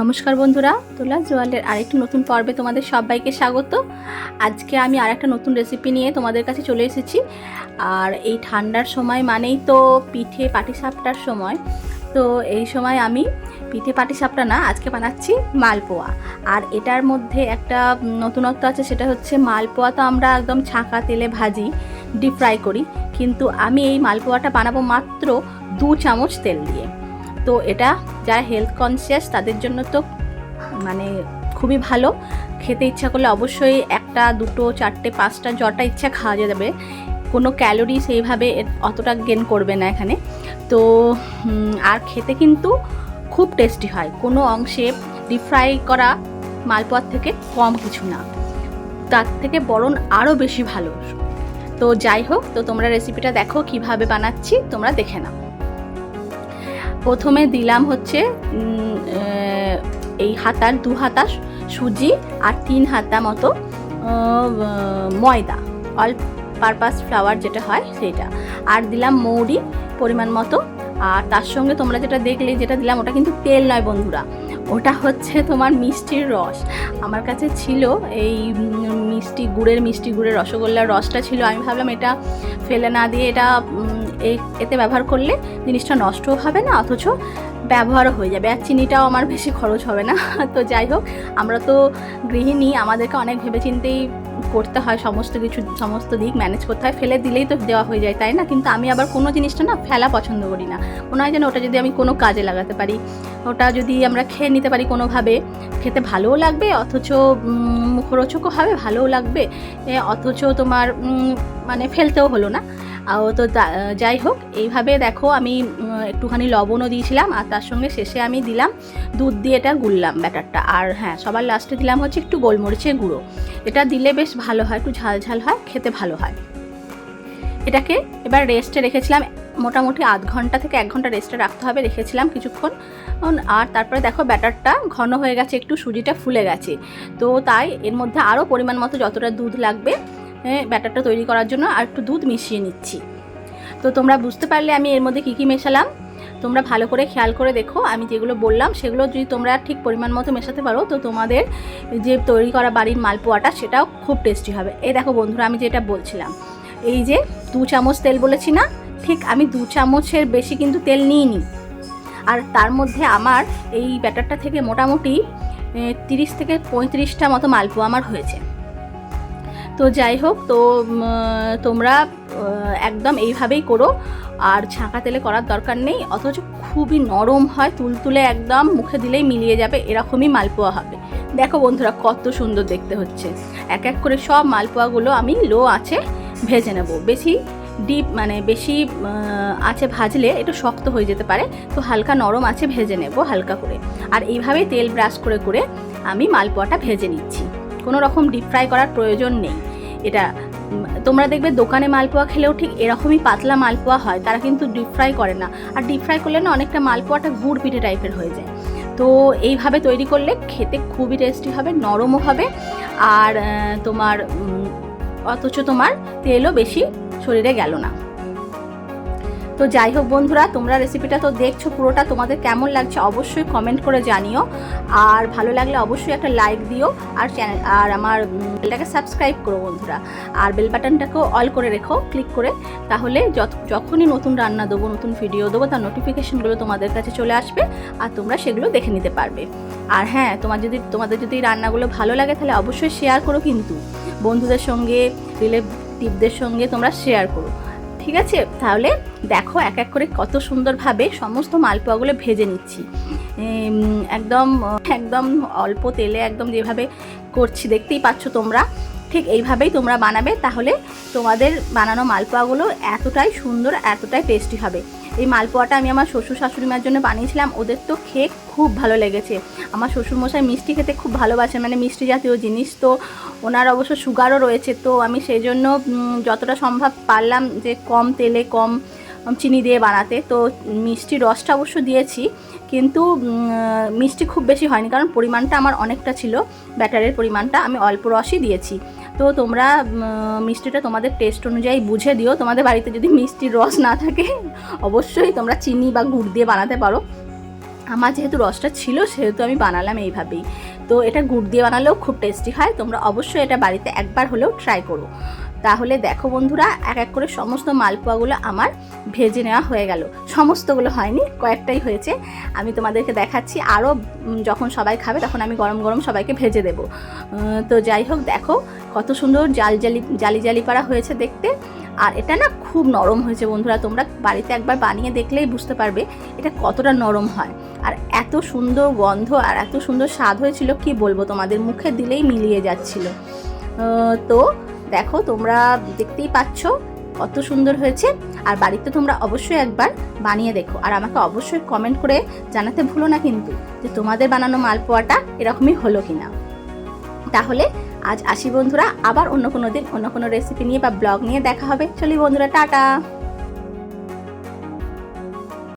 নমস্কার বন্ধুরা, তোলাস ওয়ার্ল্ডের আরেকটি নতুন পর্বে তোমাদের সবাইকে স্বাগত। আজকে আমি আরেকটা নতুন রেসিপি নিয়ে তোমাদের কাছে চলে এসেছি। আর এই ঠান্ডার সময় মানেই তো পিঠে পাটিসাপটার সময়। তো এই সময় আমি পিঠে পাটিসাপটা না, আজকে বানাচ্ছি মালপোয়া। আর এটার মধ্যে একটা নতুনত্ব আছে, সেটা হচ্ছে মালপোয়া তো আমরা একদম ছাঁকা তেলে ভাজি, ডিপ ফ্রাই করি, কিন্তু আমি এই মালপোয়াটা বানাবো মাত্র 2 চামচ তেল দিয়ে। তো এটা যারা হেলথ কনসিয়াস তাদের জন্য তো মানে খুবই ভালো। খেতে ইচ্ছা করলে অবশ্যই 1, 2, 4, 5টা যটা ইচ্ছা খাওয়া যাবে। কোনো ক্যালোরি সেইভাবে অতটা গেন করবে না এখানে। তো আর খেতে কিন্তু খুব টেস্টি হয়, কোনো অংশে ডিপ ফ্রাই করা মালপোয়ার থেকে কম কিছু না, তার থেকে বরং আরও বেশি ভালো। তো যাই হোক, তো তোমরা রেসিপিটা দেখো কিভাবে বানাচ্ছি, তোমরা দেখে নাও। প্রথমে দিলাম হচ্ছে এই 2 হাতা সুজি আর 3 হাতা মতো ময়দা, অল পারপাস ফ্লাওয়ার যেটা হয় সেটা, আর দিলাম মৌরি পরিমাণ মতো। আর তার সঙ্গে তোমরা যেটা দেখলে যেটা দিলাম ওটা কিন্তু তেল নয় বন্ধুরা, ওটা হচ্ছে তোমার মিষ্টির রস। আমার কাছে ছিল এই মিষ্টি গুড়ের রসগোল্লার রসটা ছিল। আমি ভাবলাম এটা ফেলে না দিয়ে এটা এতে ব্যবহার করলে জিনিসটা নষ্টও হবে না, অথচ ব্যবহারও হয়ে যাবে, আর চিনিটাও আমার বেশি খরচ হবে না। তো যাই হোক, আমরা তো গৃহিণী, আমাদেরকে অনেক ভেবেচিন্তেই করতে হয়, সমস্ত দিক ম্যানেজ করতে হয়। ফেলে দিলেই তো দেওয়া হয়ে যায়, তাই না? কিন্তু আমি আবার কোনো জিনিসটা না ফেলা পছন্দ করি না। মনে হয় যেন ওটা যদি আমি কোনো কাজে লাগাতে পারি, ওটা যদি আমরা খেয়ে নিতে পারি কোনোভাবে, খেতে ভালোও লাগবে, অথচ মুখরোচকও হবে, ভালোও লাগবে, অথচ তোমার মানে ফেলতেও হলো না। তো যাই হোক, এইভাবে দেখো আমি একটুখানি লবণও দিয়েছিলাম, আর তার সঙ্গে শেষে আমি দিলাম দুধ দিয়ে এটা গুললাম ব্যাটারটা। আর হ্যাঁ, সবার লাস্টে দিলাম হচ্ছে একটু গোলমরিচের গুঁড়ো। এটা দিলে বেশ ভালো হয়, একটু ঝাল ঝাল হয়, খেতে ভালো হয়। এটাকে এবার রেস্টে রেখেছিলাম, মোটামুটি আধ ঘন্টা থেকে 1 ঘন্টা রেস্টে রাখতে হবে, রেখেছিলাম কিছুক্ষণ। আর তারপরে দেখো ব্যাটারটা ঘন হয়ে গেছে, একটু সুজিটা ফুলে গেছে। তো তাই এর মধ্যে আরও পরিমাণ মতো যতটা দুধ লাগবে ব্যাটারটা তৈরি করার জন্য আর একটু দুধ মিশিয়ে নিচ্ছি। তো তোমরা বুঝতে পারলে আমি এর মধ্যে কী মেশালাম, তোমরা ভালো করে খেয়াল করে দেখো। আমি যেগুলো বললাম সেগুলো যদি তোমরা ঠিক পরিমাণ মতো মেশাতে পারো, তো তোমাদের যে তৈরি করা বাড়ির মালপোয়াটা সেটাও খুব টেস্টি হবে। এই দেখো বন্ধুরা, আমি যেটা বলছিলাম, এই যে 2 চামচ তেল বলেছি না, ঠিক আমি 2 চামচের বেশি কিন্তু তেল নিইনি। আর তার মধ্যে আমার এই ব্যাটারটা থেকে মোটামুটি 30 থেকে 35টা মতো মালপোয়া আমার হয়েছে। তো যাই হোক, তো তোমরা একদম এইভাবেই করো, আর ছাঁকা তেলে করার দরকার নেই, অথচ খুবই নরম হয়, তুলতুলে, একদম মুখে দিলেই মিলিয়ে যাবে, এরকমই মালপোয়া হবে। দেখো বন্ধুরা কত সুন্দর দেখতে হচ্ছে। এক এক করে সব মালপোয়াগুলো আমি লো আঁচে ভেজে নেব। বেশি আঁচে ভাজলে একটু শক্ত হয়ে যেতে পারে, তো হালকা নরম আঁচে ভেজে নেব হালকা করে। আর এইভাবেই তেল ব্রাশ করে করে আমি মালপোয়াটা ভেজে নিচ্ছি, কোনো রকম ডিপ ফ্রাই করার প্রয়োজন নেই। এটা তোমরা দেখবে দোকানে মালপোয়া খেলেও ঠিক এরকমই পাতলা মালপোয়া হয়, তারা কিন্তু ডিপ ফ্রাই করে না। আর ডিপ ফ্রাই করলে না অনেকটা মালপোয়াটা গুড় পিঠে টাইপের হয়ে যায়। তো এইভাবে তৈরি করলে খেতে খুবই টেস্টি হবে, নরমও হবে, আর তোমার অথচ তোমার তেলও বেশি শরীরে গেল না। তো যাই হোক বন্ধুরা, তোমরা রেসিপিটা তো দেখছো পুরোটা, তোমাদের কেমন লাগছে অবশ্যই কমেন্ট করে জানিও। আর ভালো লাগলে অবশ্যই একটা লাইক দিও, আর আমার বেলটাকে সাবস্ক্রাইব করো বন্ধুরা। আর বেল বাটনটাকেও অল করে রেখো ক্লিক করে, তাহলে যখনই নতুন রান্না দেবো, নতুন ভিডিও দেবো, তার নোটিফিকেশনগুলো তোমাদের কাছে চলে আসবে, আর তোমরা সেগুলো দেখে নিতে পারবে। আর হ্যাঁ, তোমাদের যদি রান্নাগুলো ভালো লাগে তাহলে অবশ্যই শেয়ার করো, কিন্তু বন্ধুদের সঙ্গে, রিলেটিভদের সঙ্গে তোমরা শেয়ার করো, ঠিক আছে? তাহলে দেখো এক এক করে কত সুন্দরভাবে সমস্ত মালপোয়াগুলো ভেজে নিচ্ছি, একদম অল্প তেলে, একদম যেভাবে করছি দেখতেই পাচ্ছ তোমরা, ঠিক এইভাবেই তোমরা বানাবে, তাহলে তোমাদের বানানো মালপোয়াগুলো এতটাই সুন্দর, এতটাই টেস্টি হবে। এই মালপোয়াটা আমি আমার শ্বশুর শাশুড়িমার জন্য বানিয়েছিলাম, ওদের তো খেয়ে খুব ভালো লেগেছে। আমার শ্বশুরমশাই মিষ্টি খেতে খুব ভালোবাসেন, মানে মিষ্টি জাতীয় জিনিস, তো ওনার অবশ্য সুগারও রয়েছে। তো আমি সেই জন্য যতটা সম্ভব পারলাম যে কম তেলে কম চিনি দিয়ে বানাতে। তো মিষ্টি রসটা অবশ্য দিয়েছি, কিন্তু মিষ্টি খুব বেশি হয়নি, কারণ পরিমাণটা আমার অনেকটা ছিল, ব্যাটারের পরিমাণটা আমি অল্প রসই দিয়েছি। তো তোমরা মিষ্টিটা তোমাদের টেস্ট অনুযায়ী বুঝে দিও। তোমাদের বাড়িতে যদি মিষ্টির রস না থাকে অবশ্যই তোমরা চিনি বা গুড় দিয়ে বানাতে পারো। আমার যেহেতু রসটা ছিল সেহেতু আমি বানালাম এইভাবেই। তো এটা গুড় দিয়ে বানালেও খুব টেস্টি হয়, তোমরা অবশ্যই এটা বাড়িতে একবার হলেও ট্রাই করো। তাহলে দেখো বন্ধুরা, এক এক করে সমস্ত মালপোয়াগুলো আমার ভেজে নেওয়া হয়ে গেল। সমস্তগুলো হয়নি, কয়েকটাই হয়েছে। আমি তোমাদেরকে দেখাচ্ছি, আরও যখন সবাই খাবে তখন আমি গরম গরম সবাইকে ভেজে দেবো। তো যাই হোক, দেখো কত সুন্দর জালি জালি পাড়া হয়েছে দেখতে। আর এটা না খুব নরম হয়েছে বন্ধুরা, তোমরা বাড়িতে একবার বানিয়ে দেখলেই বুঝতে পারবে এটা কতটা নরম হয়। আর এত সুন্দর গন্ধ আর এত সুন্দর স্বাদ হয়েছিল, কি বলবো, তোমাদের মুখে দিলেই মিলিয়ে যাচ্ছিল। তো দেখো, তোমরা দেখতেই পাচ্ছ কত সুন্দর হয়েছে। আর বাড়িতে তোমরা অবশ্যই একবার বানিয়ে দেখো, আর আমাকে অবশ্যই কমেন্ট করে জানাতে ভুলো না কিন্তু, যে তোমাদের বানানো মালপোয়াটা এরকমই হলো কিনা। তাহলে আজ আসি বন্ধুরা, আবার অন্য কোনো দিন অন্য কোনো রেসিপি নিয়ে বা ব্লগ নিয়ে দেখা হবে। চলি বন্ধুরা, টাটা।